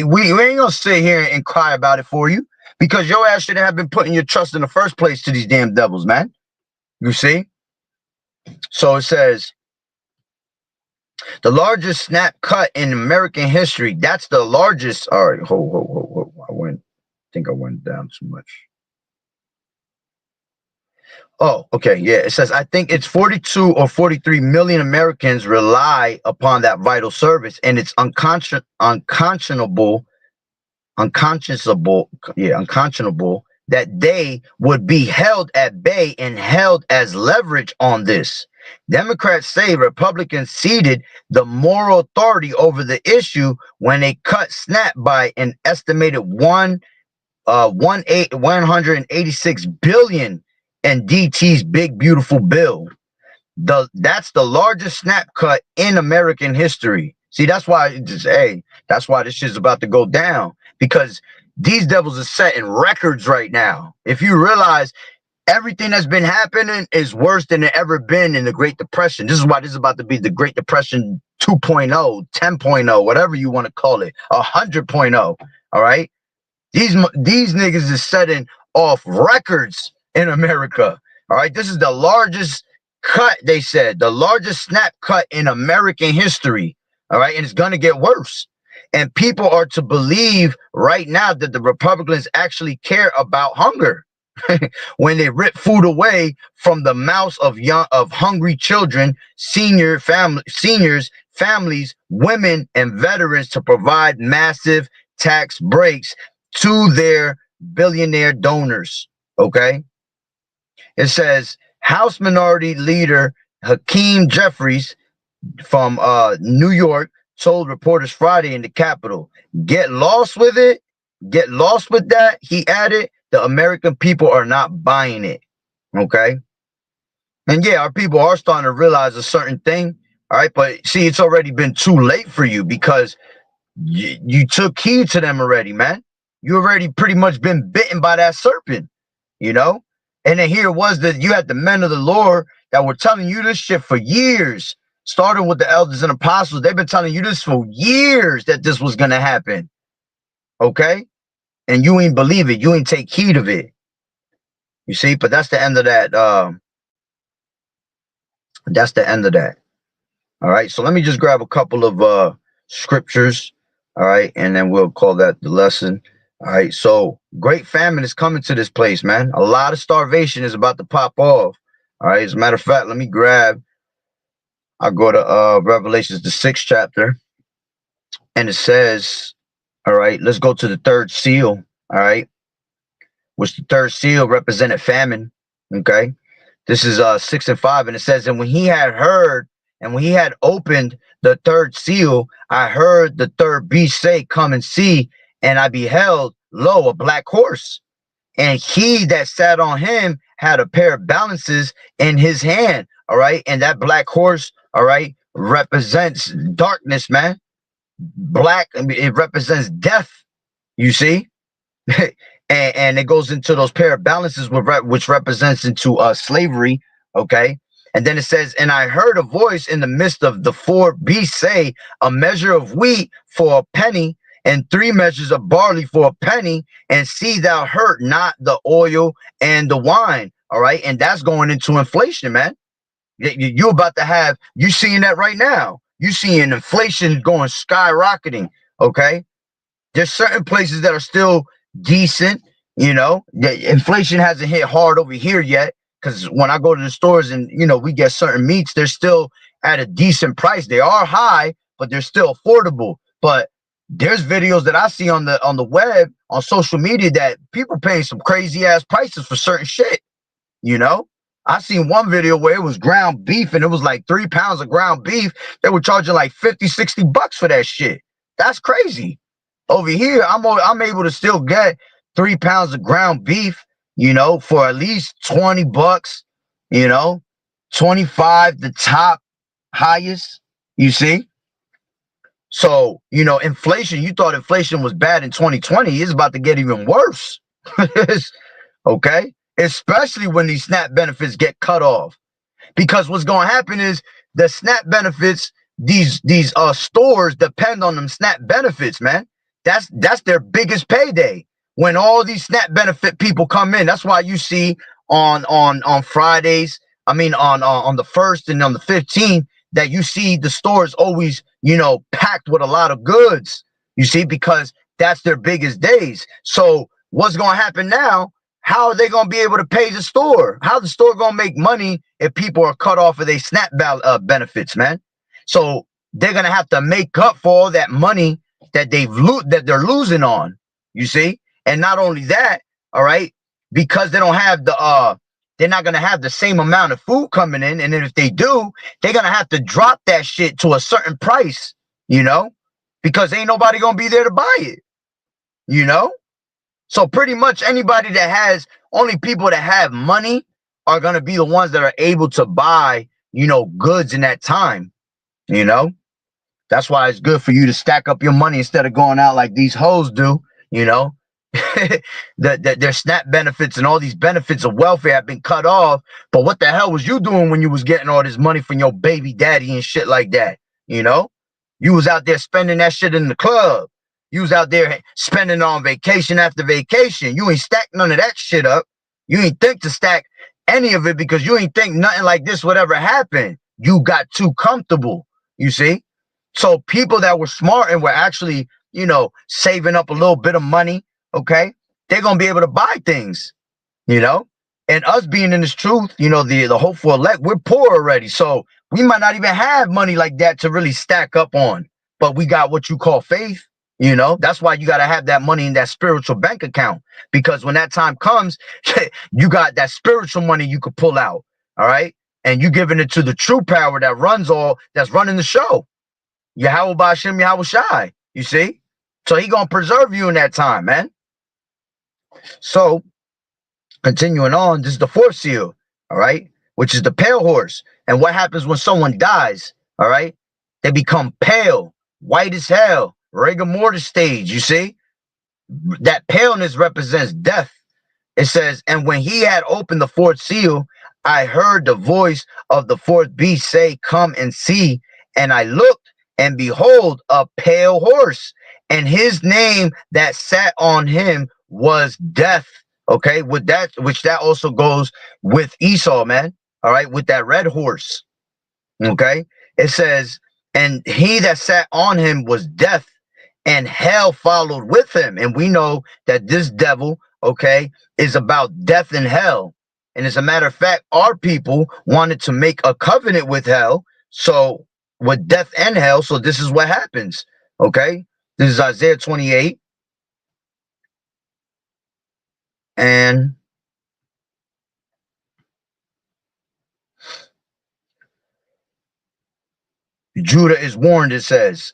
gonna sit here and cry about it for you because your ass shouldn't have been putting your trust in the first place to these damn devils, man. You see? So it says, the largest snap cut in American history. That's the largest. All right, hold. I think I went down too much. Oh, okay. Yeah. It says, I think it's 42 or 43 million Americans rely upon that vital service, and it's unconscionable that they would be held at bay and held as leverage on this. Democrats say Republicans ceded the moral authority over the issue when they cut SNAP by an estimated 186 billion in DT's big beautiful bill. That's the largest SNAP cut in American history. See, that's why that's why this shit's about to go down, because these devils are setting records right now. If you realize everything that's been happening is worse than it ever been in the Great Depression. This is why this is about to be the Great Depression 2.0, 10.0, whatever you want to call it, 100.0. All right. These niggas is setting off records in America. All right. This is the largest cut, they said, the largest SNAP cut in American history. All right. And it's going to get worse. And people are to believe right now that the Republicans actually care about hunger when they rip food away from the mouths of hungry children, seniors, families, women, and veterans to provide massive tax breaks to their billionaire donors. Okay. It says House Minority Leader Hakeem Jeffries from New York told reporters Friday in the Capitol, get lost with it. Get lost with that. He added, the American people are not buying it. Okay. And yeah, our people are starting to realize a certain thing. All right. But see, it's already been too late for you because you took heed to them already, man. You already pretty much been bitten by that serpent, you know? And then here it was that you had the men of the Lord that were telling you this shit for years, starting with the elders and apostles. They've been telling you this for years that this was going to happen. Okay. And you ain't believe it. You ain't take heed of it. You see, but that's the end of that. That's the end of that. All right. So let me just grab a couple of scriptures. All right. And then we'll call that the lesson. All right. So great famine is coming to this place, man. A lot of starvation is about to pop off. All right. As a matter of fact, I'll go to Revelations, the 6th chapter. And it says, all right, let's go to the third seal, all right, which the third seal represented famine. Okay. This is 6 and 5, and it says, and when he had heard, and when he had opened the third seal, I heard the third beast say, come and see. And I beheld, lo, a black horse, and he that sat on him had a pair of balances in his hand. All right. And that black horse, all right, represents darkness, man. Black, I mean, it represents death, you see. And it goes into those pair of balances which represents into slavery. Okay. And then it says, and I heard a voice in the midst of the four beasts say, a measure of wheat for a penny, and 3 measures of barley for a penny, and see thou hurt not the oil and the wine. All right. And that's going into inflation, man. You about to have, you seeing that right now. You seeing inflation going skyrocketing. Okay. There's certain places that are still decent. The inflation hasn't hit hard over here yet, because when I go to the stores and we get certain meats, they're still at a decent price. They are high, but they're still affordable. But there's videos that I see on the web, on social media, that people paying some crazy ass prices for certain shit. you know I seen one video where it was ground beef, and it was like 3 pounds of ground beef. They were charging like 50, $60 for that shit. That's crazy. Over here, I'm able to still get 3 pounds of ground beef, for at least $20, you know, 25, the top highest, you see? So, inflation, you thought inflation was bad in 2020. It's about to get even worse. Okay? Especially when these SNAP benefits get cut off. Because what's going to happen is the SNAP benefits, these stores depend on them SNAP benefits, man. That's their biggest payday. When all these SNAP benefit people come in, that's why you see on Fridays, I mean on the 1st and on the 15th, that you see the stores always, packed with a lot of goods. You see, because that's their biggest days. So what's going to happen now? How are they going to be able to pay the store? How the store going to make money if people are cut off of their SNAP benefits, man? So they're going to have to make up for all that money that they're losing on, you see? And not only that, all right, because they don't have they're not going to have the same amount of food coming in. And then if they do, they're going to have to drop that shit to a certain price, because ain't nobody going to be there to buy it, you know? So pretty much anybody that has, only people that have money are going to be the ones that are able to buy, goods in that time, you know? That's why it's good for you to stack up your money instead of going out like these hoes do, you know? Their SNAP benefits and all these benefits of welfare have been cut off. But what the hell was you doing when you was getting all this money from your baby daddy and shit like that? You was out there spending that shit in the club. You was out there spending on vacation after vacation. You ain't stacked none of that shit up. You ain't think to stack any of it, because you ain't think nothing like this would ever happen. You got too comfortable, you see? So people that were smart and were actually, saving up a little bit of money, okay, they're going to be able to buy things, you know? And us being in this truth, the hopeful elect, we're poor already. So we might not even have money like that to really stack up on. But we got what you call faith. That's why you got to have that money in that spiritual bank account, because when that time comes, you got that spiritual money you could pull out. All right. And you giving it to the true power that's running the show. Yahweh Ba'Shem Yahweh Shai. You see? So he going to preserve you in that time, man. So continuing on, this is the fourth seal. All right. Which is the pale horse. And what happens when someone dies? All right. They become pale, white as hell. Rigor mortis stage, you see? That paleness represents death. It says, and when he had opened the fourth seal, I heard the voice of the fourth beast say, come and see. And I looked, and behold, a pale horse, and his name that sat on him was Death. Okay, with that, which that also goes with Esau, man. All right, with that red horse. Okay, it says, and he that sat on him was Death, and hell followed with him. And we know that this devil, okay, is about death and hell. And as a matter of fact, our people wanted to make a covenant with hell. So with death and hell. So this is what happens. Okay, this is Isaiah 28, and Judah is warned, it says.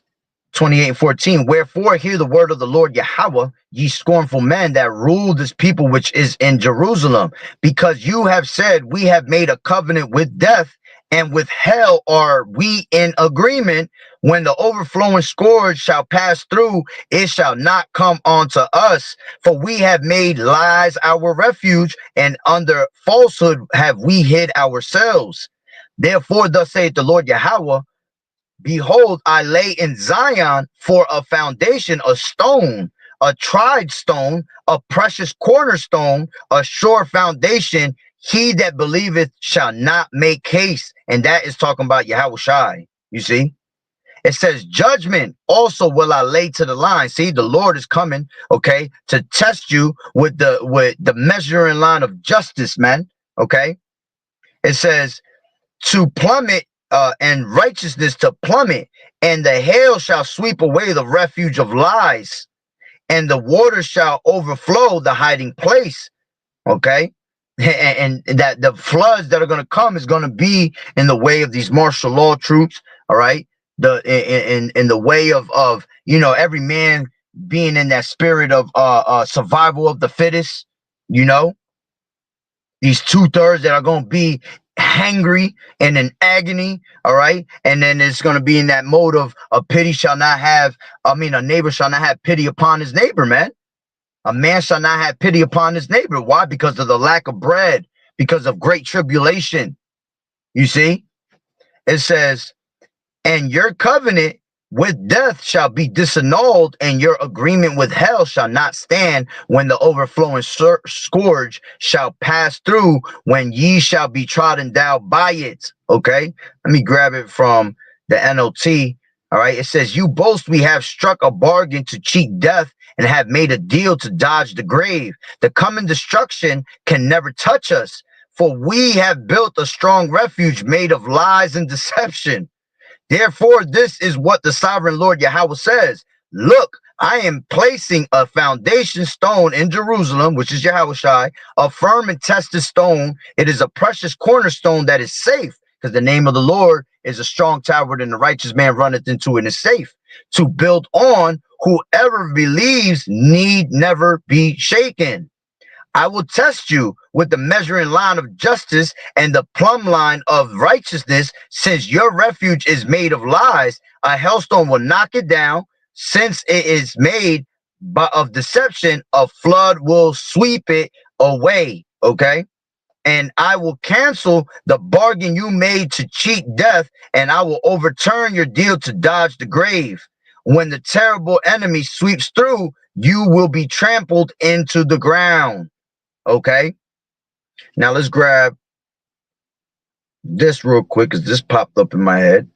28:14. Wherefore hear the word of the Lord Yahweh, ye scornful men that rule this people which is in Jerusalem, because you have said, we have made a covenant with death, and with hell are we in agreement. When the overflowing scourge shall pass through, it shall not come unto us, for we have made lies our refuge, and under falsehood have we hid ourselves. Therefore thus saith the Lord Yahweh, behold, I lay in Zion for a foundation, a stone, a tried stone, a precious cornerstone, a sure foundation. He that believeth shall not make haste. And that is talking about Yahweh Shai. You see? It says, judgment also will I lay to the line. See, the Lord is coming, okay, to test you with the measuring line of justice, man. Okay. It says, to plummet, and righteousness to plummet, and the hail shall sweep away the refuge of lies, and the waters shall overflow the hiding place. Okay. And that the floods that are going to come is going to be in the way of these martial law troops. All right. In the way of every man being in that spirit of survival of the fittest, you know, these 2/3 that are going to be hangry and in agony. All right. And then it's going to be in that mode of a pity shall not have, a neighbor shall not have pity upon his neighbor, man. A man shall not have pity upon his neighbor. Why? Because of the lack of bread, because of great tribulation. You see, it says, and your covenant with death shall be disannulled, and your agreement with hell shall not stand when the overflowing scourge shall pass through, when ye shall be trodden down by it. Okay, let me grab it from the NLT. All right, it says, you boast we have struck a bargain to cheat death, and have made a deal to dodge the grave. The coming destruction can never touch us, for we have built a strong refuge made of lies and deception. Therefore, this is what the sovereign Lord Yahweh says. Look, I am placing a foundation stone in Jerusalem, which is Yahweh Shai, a firm and tested stone. It is a precious cornerstone that is safe, because the name of the Lord is a strong tower, and the righteous man runneth into it and is safe. To build on, whoever believes need never be shaken. I will test you with the measuring line of justice and the plumb line of righteousness. Since your refuge is made of lies, a hailstone will knock it down. Since it is made of deception, a flood will sweep it away. Okay. And I will cancel the bargain you made to cheat death, and I will overturn your deal to dodge the grave. When the terrible enemy sweeps through, you will be trampled into the ground. Okay, now let's grab this real quick because this popped up in my head.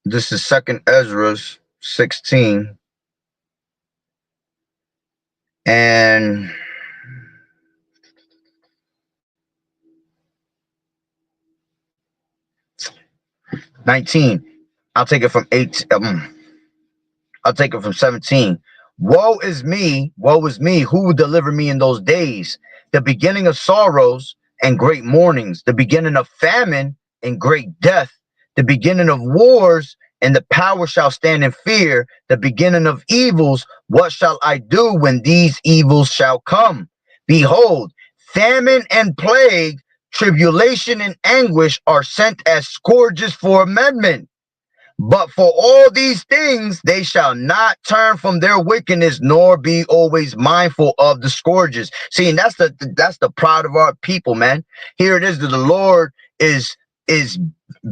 This is Second Ezra 16 and 19. I'll take it from 8. I'll take it from 17. Woe is me, who will deliver me in those days? The beginning of sorrows and great mournings, the beginning of famine and great death, the beginning of wars, and the power shall stand in fear, the beginning of evils. What shall I do when these evils shall come? Behold, famine and plague, tribulation and anguish are sent as scourges for amendment. But for all these things, they shall not turn from their wickedness, nor be always mindful of the scourges. See, and that's the pride of our people, man. Here it is that the Lord is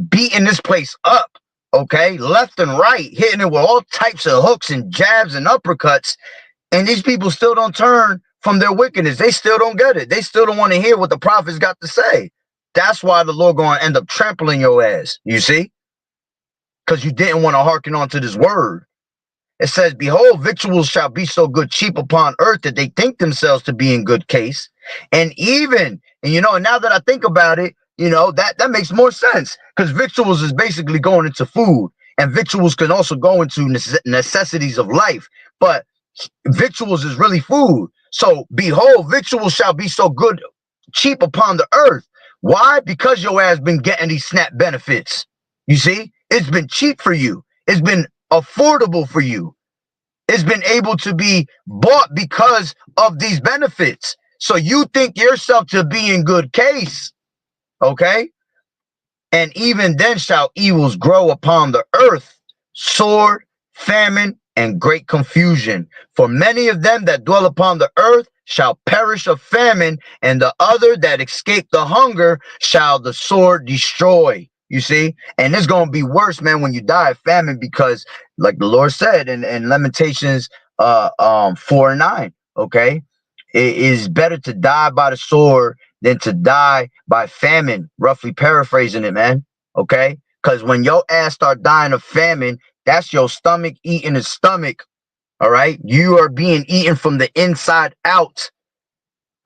beating this place up, okay, left and right, hitting it with all types of hooks and jabs and uppercuts, and these people still don't turn from their wickedness. They still don't get it. They still don't want to hear what the prophets got to say. That's why the Lord going to end up trampling your ass. You see? Because you didn't want to hearken on to this word. It says, behold, victuals shall be so good cheap upon earth that they think themselves to be in good case. And now that I think about it, That makes more sense, because victuals is basically going into food, and victuals can also go into necessities of life. But victuals is really food. So behold, victuals shall be so good, cheap upon the earth. Why? Because your ass been getting these SNAP benefits. You see, it's been cheap for you. It's been affordable for you. It's been able to be bought because of these benefits. So you think yourself to be in good case, okay? And even then shall evils grow upon the earth, sword, famine, and great confusion. For many of them that dwell upon the earth shall perish of famine, and the other that escape the hunger shall the sword destroy. You see? And it's going to be worse, man, when you die of famine, because like the Lord said in Lamentations 4:9, okay? It is better to die by the sword than to die by famine, roughly paraphrasing it, man. Okay? Because when your ass start dying of famine, that's your stomach eating its stomach. All right? You are being eaten from the inside out.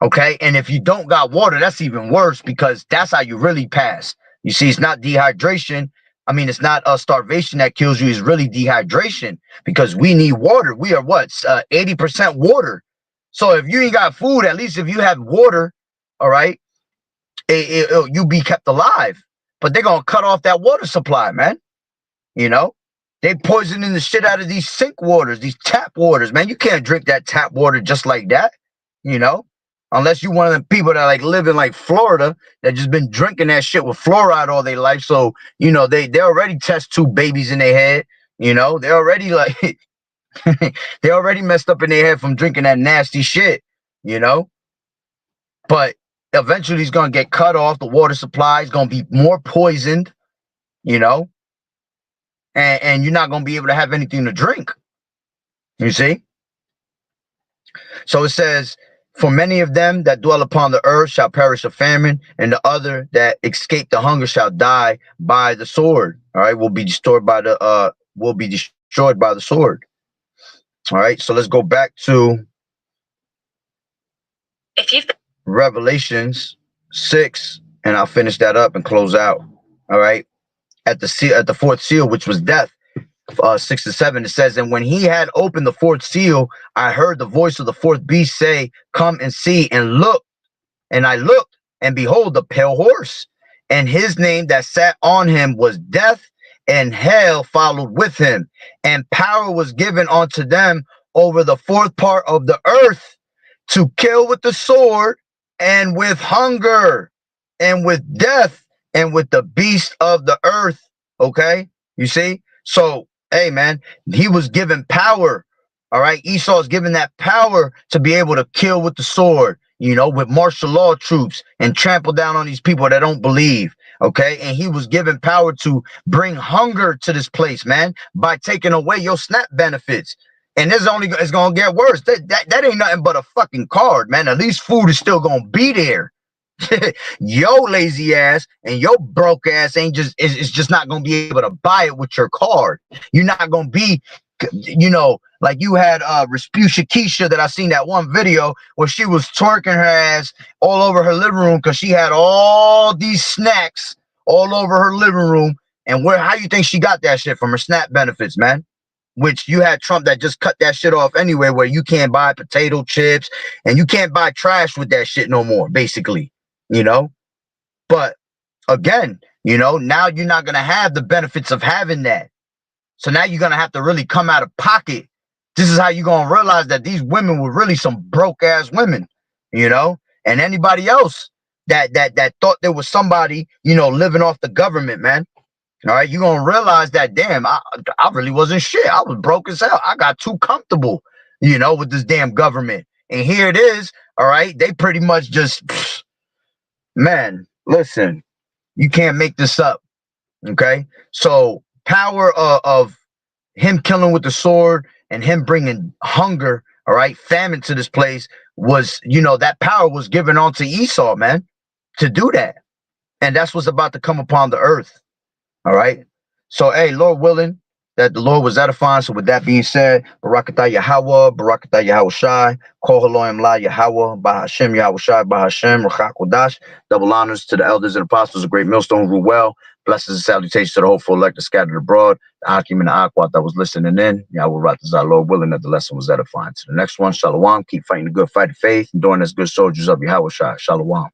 Okay? And if you don't got water, that's even worse, because that's how you really pass. You see, it's not dehydration. I mean, it's not starvation that kills you. It's really dehydration, because we need water. We are what? 80% water. So if you ain't got food, at least if you have water, all right, you be kept alive. But they're gonna cut off that water supply, man. You know, they poisoning the shit out of these sink waters, these tap waters, man. You can't drink that tap water just like that, you know, unless you one of them people that like live in like Florida that just been drinking that shit with fluoride all their life. So they already test tube babies in their head. They already like they already messed up in their head from drinking that nasty shit. You know, but eventually it's gonna get cut off. The water supply is gonna be more poisoned. You know, and you're not gonna be able to have anything to drink. You see? So it says, for many of them that dwell upon the earth shall perish of famine, and the other that escape the hunger shall die by the sword. All right, will be destroyed by the sword. All right, so let's go back to If you've Revelations 6, and I'll finish that up and close out. All right. At the fourth seal, which was death, 6 to 7, it says, and when he had opened the fourth seal, I heard the voice of the fourth beast say, come and see. And look, and I looked, and behold, the pale horse, and his name that sat on him was Death, and hell followed with him, and power was given unto them over the fourth part of the earth, to kill with the sword, and with hunger, and with death, and with the beast of the earth. Okay, you see? So, hey, man, he was given power. All right, Esau is given that power to be able to kill with the sword, with martial law troops, and trample down on these people that don't believe. Okay, and he was given power to bring hunger to this place, man, by taking away your SNAP benefits. And it's gonna get worse. That ain't nothing but a fucking card, man. At least food is still gonna be there. Yo lazy ass and your broke ass ain't just is just not gonna be able to buy it with your card. You're not gonna be, like you had Respucia Keisha, that I seen that one video where she was twerking her ass all over her living room because she had all these snacks all over her living room. And how you think she got that shit? From her SNAP benefits, man. Which you had Trump that just cut that shit off anyway, where you can't buy potato chips and you can't buy trash with that shit no more, basically. you know. But again, now you're not gonna have the benefits of having that. So now you're gonna have to really come out of pocket. This is how you're gonna realize that these women were really some broke ass women, and anybody else that thought there was somebody, living off the government, man. All right, you're gonna realize that, damn, I really wasn't shit. I was broke as hell. I got too comfortable, with this damn government. And here it is, all right. They pretty much just man, listen, you can't make this up. Okay. So power of him killing with the sword and him bringing hunger, all right, famine to this place was, that power was given onto Esau, man, to do that. And that's what's about to come upon the earth. All right. So, hey, Lord willing, that the Lord was edifying. So with that being said, Barakatah Yahweh, Barakatah Yahweh Shai, Kol Haloim La Yahweh, Bahashem Yahweh Shai, Bahashem, Rachak Kodash. Double honors to the elders and apostles, a great millstone rule well. Blessings and salutations to the hopeful elect scattered abroad, the Akim and the Aquat that was listening in. Yahweh Ratazah, Lord willing that the lesson was edifying. To the next one, Shalom. Keep fighting the good fight of faith, enduring as good soldiers of Yahweh Shai. Shalom.